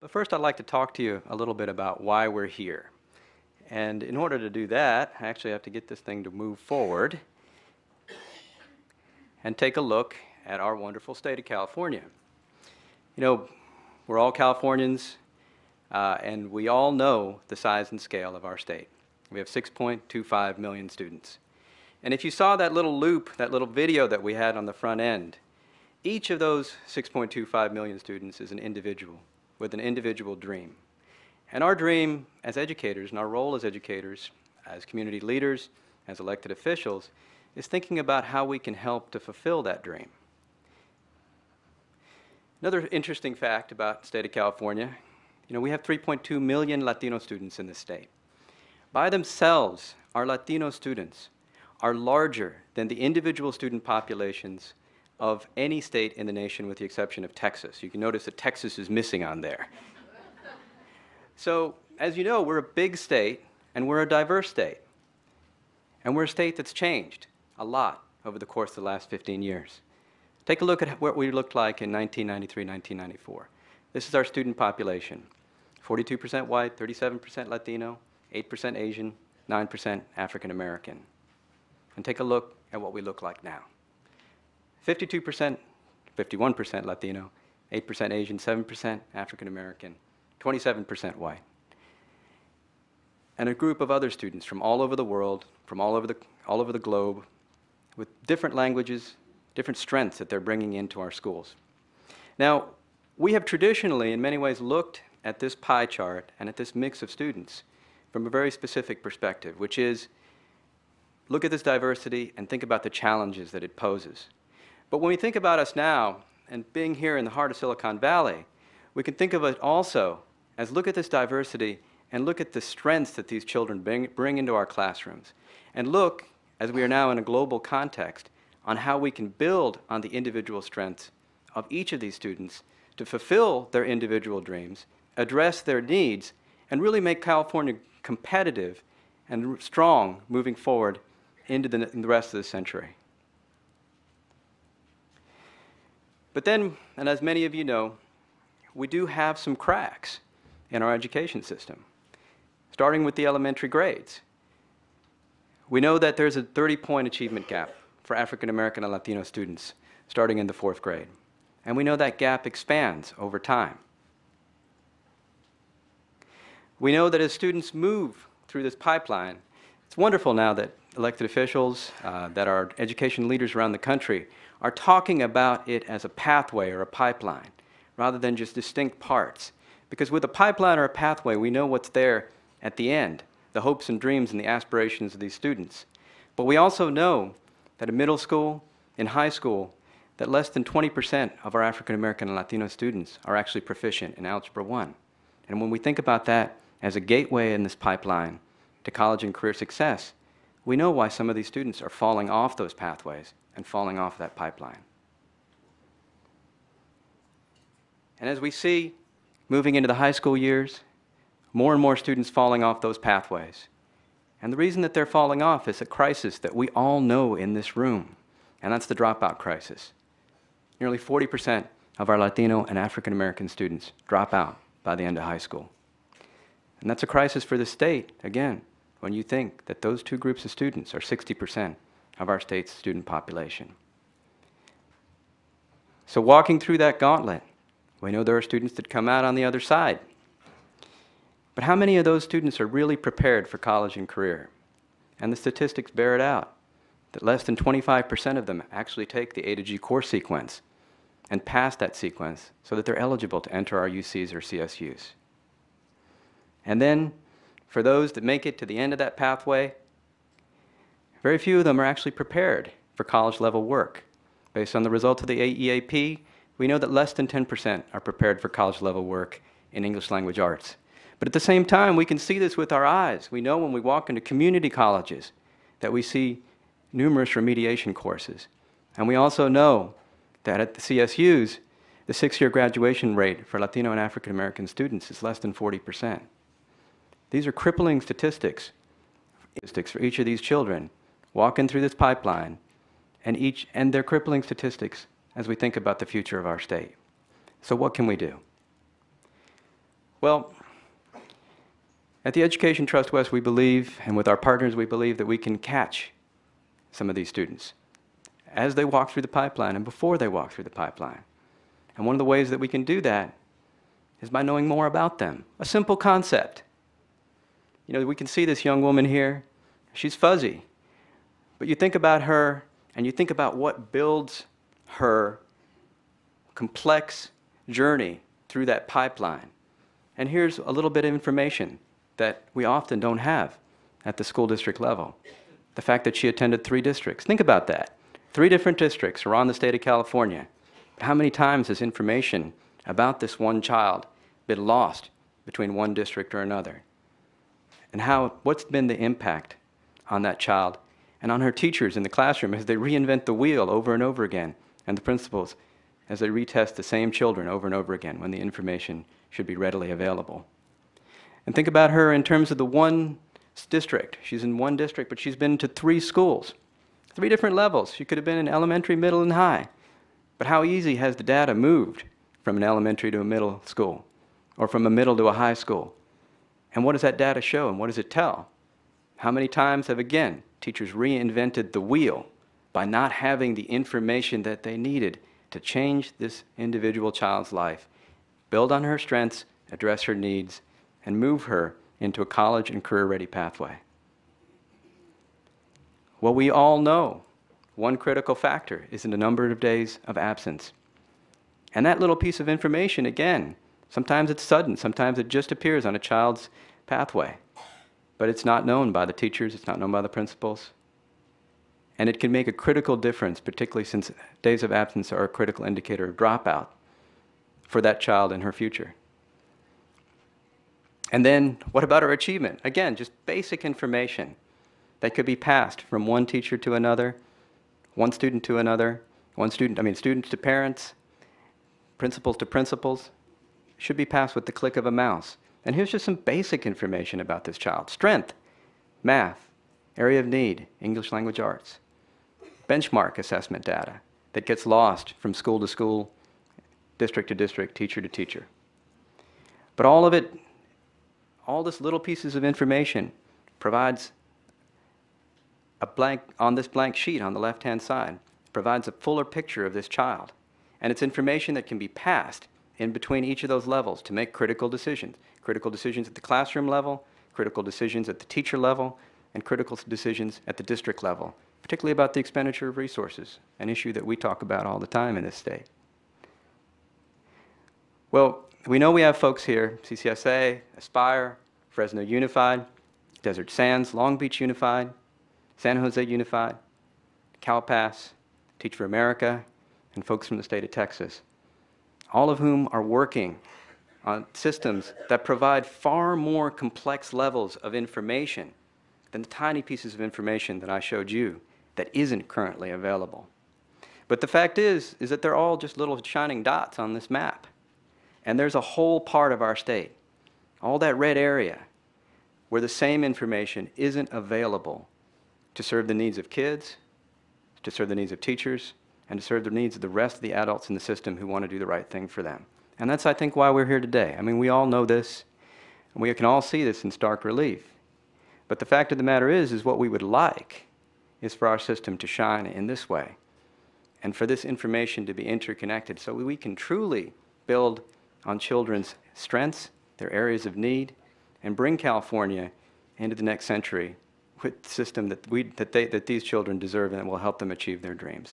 But first, I'd like to talk to you a little bit about why we're here. And in order to do that, I actually have to get this thing to move forward and take a look at our wonderful state of California. You know, we're all Californians, and we all know the size and scale of our state. We have 6.25 million students. And if you saw that little loop, that little video that we had on the front end, each of those 6.25 million students is an individual with an individual dream. And our dream as educators, and our role as educators, as community leaders, as elected officials, is thinking about how we can help to fulfill that dream. Another interesting fact about the state of California, we have 3.2 million Latino students in this state. By themselves, our Latino students are larger than the individual student populations of any state in the nation with the exception of Texas. You can notice that Texas is missing on there. So, as you know, we're a big state and we're a diverse state. And we're a state that's changed a lot over the course of the last 15 years. Take a look at what we looked like in 1993, 1994. This is our student population. 42% white, 37% Latino, 8% Asian, 9% African American. And take a look at what we look like now. 52%, 51% Latino, 8% Asian, 7% African American, 27% white. And a group of other students from all over the world, from all over the globe, with different languages, different strengths that they're bringing into our schools. Now, we have traditionally, in many ways, looked at this pie chart and at this mix of students from a very specific perspective, which is look at this diversity and think about the challenges that it poses. But when we think about us now, and being here in the heart of Silicon Valley, we can think of it also as look at this diversity and look at the strengths that these children bring into our classrooms. And look, as we are now in a global context, on how we can build on the individual strengths of each of these students to fulfill their individual dreams, address their needs, and really make California competitive and strong moving forward into the rest of the century. But then, and as many of you know, we do have some cracks in our education system, starting with the elementary grades. We know that there's a 30-point achievement gap for African American and Latino students starting in the 4th grade. And we know that gap expands over time. We know that as students move through this pipeline, it's wonderful now that elected officials, that our education leaders around the country are talking about it as a pathway or a pipeline, rather than just distinct parts. Because with a pipeline or a pathway, we know what's there at the end, the hopes and dreams and the aspirations of these students. But we also know that in middle school, in high school, that less than 20% of our African American and Latino students are actually proficient in Algebra 1. And when we think about that as a gateway in this pipeline to college and career success, we know why some of these students are falling off those pathways and falling off that pipeline. And as we see, moving into the high school years, more and more students falling off those pathways. And the reason that they're falling off is a crisis that we all know in this room, and that's the dropout crisis. Nearly 40% of our Latino and African American students drop out by the end of high school. And that's a crisis for the state, again, when you think that those two groups of students are 60% of our state's student population. So walking through that gauntlet, we know there are students that come out on the other side. But how many of those students are really prepared for college and career? And the statistics bear it out, that less than 25% of them actually take the A to G course sequence and pass that sequence so that they're eligible to enter our UCs or CSUs. And then, for those that make it to the end of that pathway, very few of them are actually prepared for college-level work. Based on the results of the AEAP, we know that less than 10% are prepared for college-level work in English language arts. But at the same time, we can see this with our eyes. We know when we walk into community colleges that we see numerous remediation courses. And we also know that at the CSUs, the 6-year graduation rate for Latino and African American students is less than 40%. These are crippling statistics for each of these children walking through this pipeline, and they're crippling statistics as we think about the future of our state. So what can we do? Well, at the Education Trust West, we believe, and with our partners, we believe that we can catch some of these students as they walk through the pipeline and before they walk through the pipeline. And one of the ways that we can do that is by knowing more about them. A simple concept. You know, we can see this young woman here. She's fuzzy. But you think about her, and you think about what builds her complex journey through that pipeline. And here's a little bit of information that we often don't have at the school district level. The fact that she attended 3 districts. Think about that. 3 different districts around the state of California. But how many times has information about this one child been lost between one district or another? And what's been the impact on that child and on her teachers in the classroom as they reinvent the wheel over and over again, and the principals as they retest the same children over and over again when the information should be readily available. And think about her in terms of the one district. She's in one district, but she's been to 3 schools, 3 different levels. She could have been in elementary, middle, and high. But how easy has the data moved from an elementary to a middle school, or from a middle to a high school? And what does that data show, and what does it tell? How many times have, again, teachers reinvented the wheel by not having the information that they needed to change this individual child's life, build on her strengths, address her needs, and move her into a college and career-ready pathway? Well, we all know one critical factor is in the number of days of absence. And that little piece of information, again, sometimes it's sudden, sometimes it just appears on a child's pathway. But it's not known by the teachers, it's not known by the principals. And it can make a critical difference, particularly since days of absence are a critical indicator of dropout for that child and her future. And then, what about her achievement? Again, just basic information that could be passed from one teacher to another, one student to another, students to parents, principals to principals, should be passed with the click of a mouse. And here's just some basic information about this child. Strength, math, area of need, English language arts, benchmark assessment data that gets lost from school to school, district to district, teacher to teacher. But all of it, all this little pieces of information provides a blank, on this blank sheet on the left-hand side, provides a fuller picture of this child. And it's information that can be passed in between each of those levels to make critical decisions at the classroom level, critical decisions at the teacher level, and critical decisions at the district level, particularly about the expenditure of resources, an issue that we talk about all the time in this state. Well, we know we have folks here, CCSA, Aspire, Fresno Unified, Desert Sands, Long Beach Unified, San Jose Unified, CalPAS, Teach for America, and folks from the state of Texas, all of whom are working on systems that provide far more complex levels of information than the tiny pieces of information that I showed you that isn't currently available. But the fact is that they're all just little shining dots on this map. And there's a whole part of our state, all that red area, where the same information isn't available to serve the needs of kids, to serve the needs of teachers, and to serve the needs of the rest of the adults in the system who want to do the right thing for them. And that's, I think, why we're here today. I mean, we all know this, and we can all see this in stark relief. But the fact of the matter is what we would like is for our system to shine in this way, and for this information to be interconnected so we can truly build on children's strengths, their areas of need, and bring California into the next century with a system that these children deserve and will help them achieve their dreams.